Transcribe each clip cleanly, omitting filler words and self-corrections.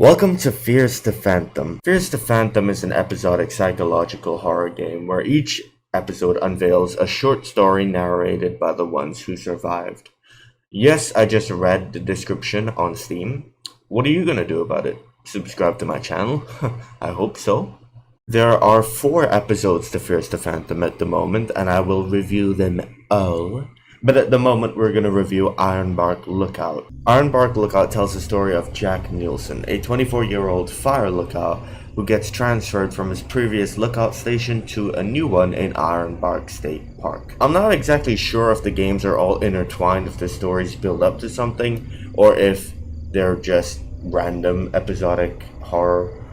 Welcome to Fears the Phantom. Fears the Phantom is an episodic psychological horror game where each episode unveils a short story narrated by the ones who survived. Yes, I just read the description on Steam. What are you gonna do about it? Subscribe to my channel? I hope so. There are 4 episodes to Fears the Phantom at the moment, and I will review them all. But at the moment, we're going to review Ironbark Lookout. Ironbark Lookout tells the story of Jack Nielsen, a 24-year-old fire lookout who gets transferred from his previous lookout station to a new one in Ironbark State Park. I'm not exactly sure if the games are all intertwined, if the stories build up to something, or if they're just random episodic horror.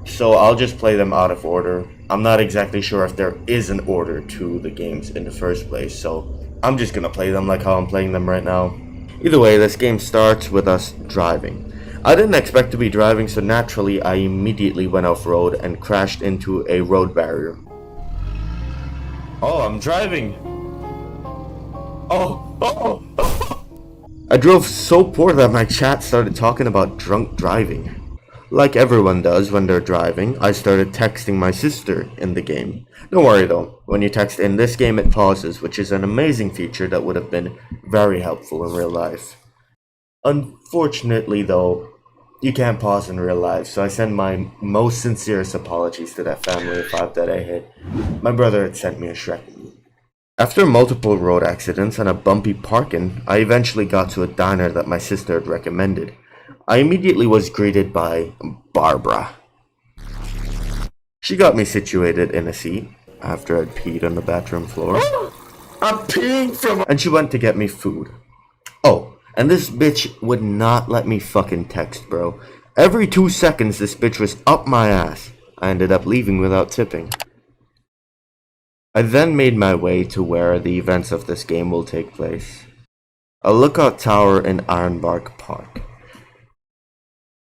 So I'll just play them out of order. I'm not exactly sure if there is an order to the games in the first place, so I'm just gonna play them like how I'm playing them right now. Either way, this game starts with us driving. I didn't expect to be driving, so naturally I immediately went off-road and crashed into a road barrier. Oh, I'm driving! Oh! I drove so poor that my chat started talking about drunk driving. Like everyone does when they're driving, I started texting my sister in the game. Don't worry though, when you text in this game it pauses, which is an amazing feature that would have been very helpful in real life. Unfortunately though, you can't pause in real life, so I send my most sincerest apologies to that family of 5 that I hit. My brother had sent me a Shrek. After multiple road accidents and a bumpy parking, I eventually got to a diner that my sister had recommended. I immediately was greeted by Barbara. She got me situated in a seat after I'd peed on the bathroom floor. I'm peeing from... And she went to get me food. Oh, and this bitch would not let me fucking text, bro. Every 2 seconds this bitch was up my ass. I ended up leaving without tipping. I then made my way to where the events of this game will take place. A lookout tower in Ironbark Park.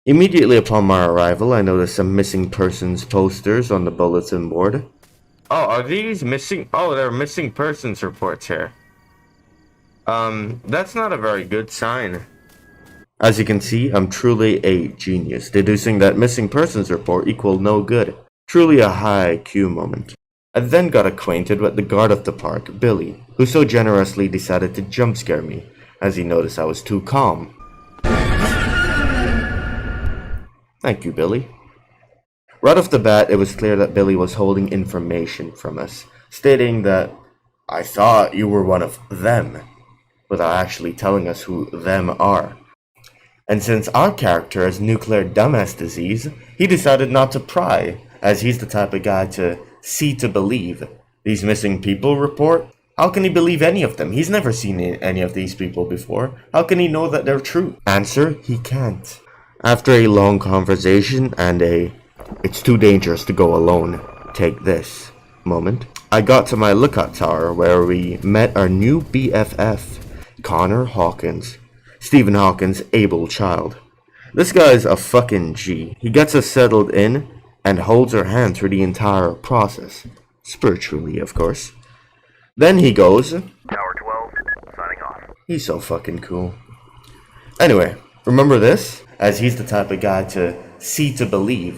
Immediately upon my arrival, I noticed some missing persons posters on the bulletin board. Oh, are these missing? Oh, they're missing persons reports here. That's not a very good sign. As you can see, I'm truly a genius, deducing that missing persons report equal no good. Truly a high IQ moment. I then got acquainted with the guard of the park, Billy, who so generously decided to jump scare me, as he noticed I was too calm. Thank you, Billy. Right off the bat, it was clear that Billy was holding information from us, stating that I thought you were one of them, without actually telling us who them are. And since our character has nuclear dumbass disease, he decided not to pry, as he's the type of guy to see to believe. These missing people report? How can he believe any of them? He's never seen any of these people before. How can he know that they're true? Answer, he can't. After a long conversation and it's too dangerous to go alone, take this moment, I got to my lookout tower where we met our new BFF, Connor Hawkins, Stephen Hawkins' able child. This guy's a fucking G. He gets us settled in and holds our hand through the entire process. Spiritually, of course. Then he goes, Tower 12, signing off. He's so fucking cool. Anyway, remember this? As he's the type of guy to see to believe.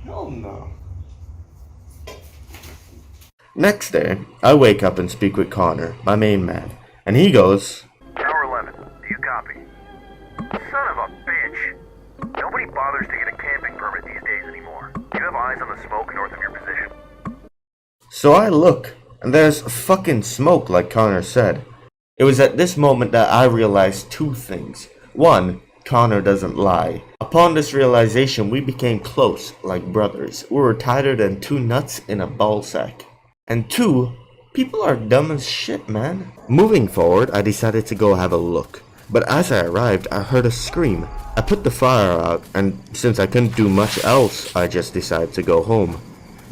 Hell no. Next day, I wake up and speak with Connor, my main man, and he goes, Tower 11, do you copy? Son of a bitch! Nobody bothers to get a camping permit these days anymore. You have eyes on the smoke north of your position. So I look, and there's fucking smoke like Connor said. It was at this moment that I realized 2 things. 1, Connor doesn't lie. Upon this realization, we became close, like brothers. We were tighter than 2 nuts in a ball sack. And 2, people are dumb as shit, man. Moving forward, I decided to go have a look. But as I arrived, I heard a scream. I put the fire out, and since I couldn't do much else, I just decided to go home.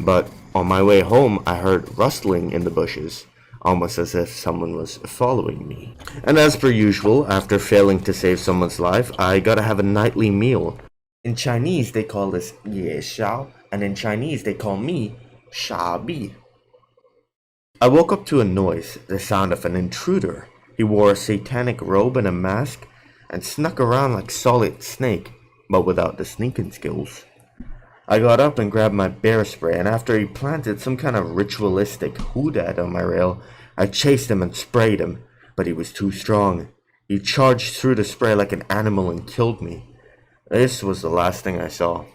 But on my way home, I heard rustling in the bushes, almost as if someone was following me. And as per usual, after failing to save someone's life, I gotta have a nightly meal. In Chinese, they call this Ye Xiao, and in Chinese, they call me Sha Bi. I woke up to a noise, the sound of an intruder. He wore a satanic robe and a mask, and snuck around like Solid Snake, but without the sneaking skills. I got up and grabbed my bear spray, and after he planted some kind of ritualistic hoodad on my rail, I chased him and sprayed him, but he was too strong. He charged through the spray like an animal and killed me. This was the last thing I saw.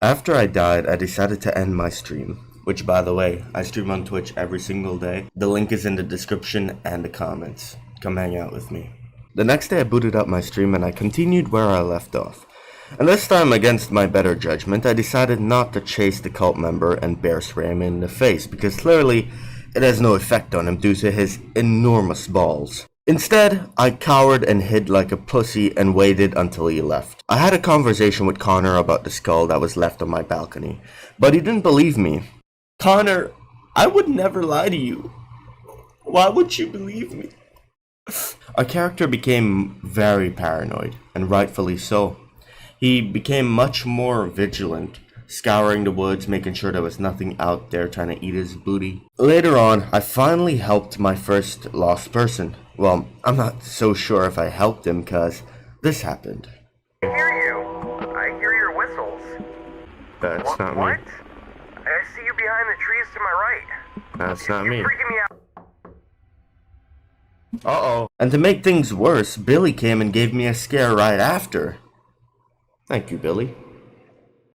After I died, I decided to end my stream, which, by the way, I stream on Twitch every single day. The link is in the description and the comments. Come hang out with me. The next day I booted up my stream and I continued where I left off. And this time, against my better judgment, I decided not to chase the cult member and bear spray him in the face, because clearly it has no effect on him due to his enormous balls. Instead, I cowered and hid like a pussy and waited until he left. I had a conversation with Connor about the skull that was left on my balcony, but he didn't believe me. Connor, I would never lie to you. Why would you believe me? Our character became very paranoid, and rightfully so. He became much more vigilant, scouring the woods, making sure there was nothing out there trying to eat his booty. Later on, I finally helped my first lost person. Well, I'm not so sure if I helped him, cause this happened. I hear you. I hear your whistles. That's not what? me. I see you behind the trees to my right. That's not me. You're freaking me out. Uh-oh. And to make things worse, Billy came and gave me a scare right after. Thank you, Billy.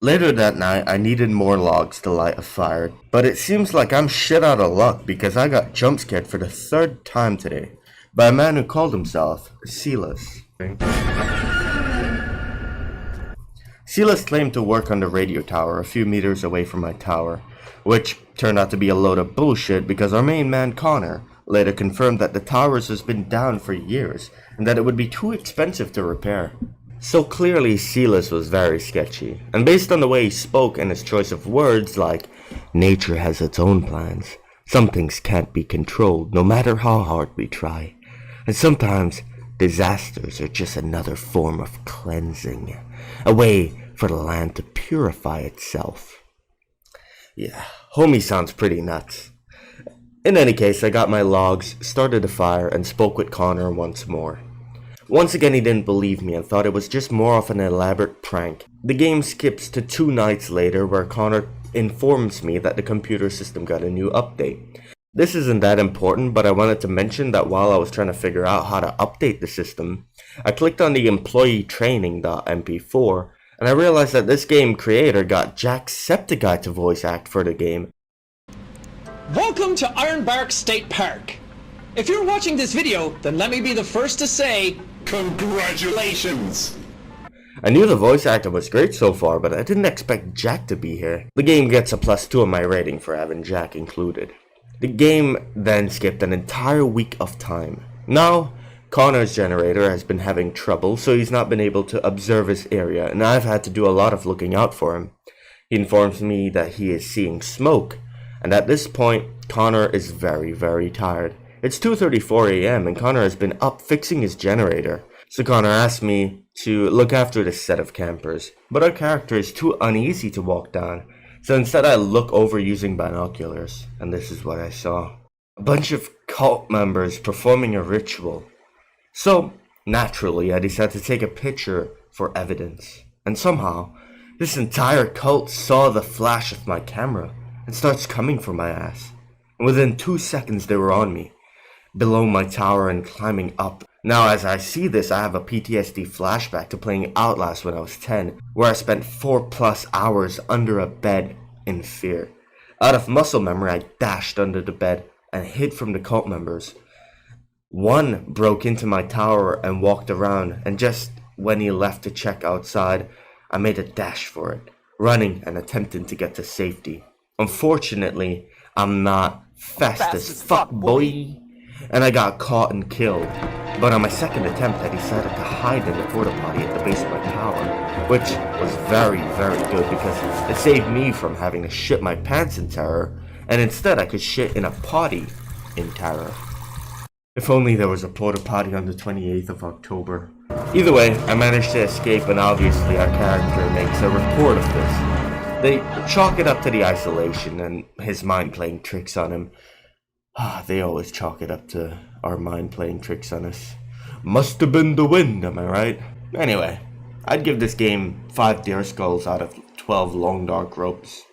Later that night, I needed more logs to light a fire, but it seems like I'm shit out of luck because I got jump scared for the third time today by a man who called himself Silas. Silas claimed to work on the radio tower a few meters away from my tower, which turned out to be a load of bullshit because our main man Connor later confirmed that the towers has been down for years and that it would be too expensive to repair. So clearly Silas was very sketchy, and based on the way he spoke and his choice of words like, nature has its own plans, some things can't be controlled no matter how hard we try, and sometimes disasters are just another form of cleansing, a way for the land to purify itself. Yeah, homie sounds pretty nuts. In any case, I got my logs, started a fire, and spoke with Connor once more. Once again, he didn't believe me and thought it was just more of an elaborate prank. The game skips to 2 nights later where Connor informs me that the computer system got a new update. This isn't that important, but I wanted to mention that while I was trying to figure out how to update the system, I clicked on the employee training.mp4 and I realized that this game creator got Jacksepticeye to voice act for the game. Welcome to Ironbark State Park. If you're watching this video, then let me be the first to say, congratulations! I knew the voice actor was great so far, but I didn't expect Jack to be here. The game gets a +2 on my rating for having Jack included. The game then skipped an entire week of time. Now, Connor's generator has been having trouble, so he's not been able to observe his area, and I've had to do a lot of looking out for him. He informs me that he is seeing smoke, and at this point, Connor is very, very tired. It's 2:34 a.m. and Connor has been up fixing his generator. So Connor asked me to look after this set of campers, but our character is too uneasy to walk down. So instead I look over using binoculars, and this is what I saw. A bunch of cult members performing a ritual. So, naturally, I decided to take a picture for evidence. And somehow, this entire cult saw the flash of my camera and starts coming for my ass. And within 2 seconds they were on me, below my tower and climbing up. Now as I see this, I have a PTSD flashback to playing Outlast when I was 10, where I spent 4+ hours under a bed in fear. Out of muscle memory, I dashed under the bed and hid from the cult members. One broke into my tower and walked around, and just when he left to check outside, I made a dash for it, running and attempting to get to safety. Unfortunately, I'm not fast as fuck, boy. And I got caught and killed. But on my second attempt, I decided to hide in the porta potty at the base of my tower, which was very, very good because it saved me from having to shit my pants in terror, and instead I could shit in a potty in terror. If only there was a porta potty on the 28th of October. Either way, I managed to escape, and obviously our character makes a report of this. They chalk it up to the isolation and his mind playing tricks on him. They always chalk it up to our mind playing tricks on us. Must have been the wind, am I right? Anyway, I'd give this game 5 deer skulls out of 12 long dark ropes.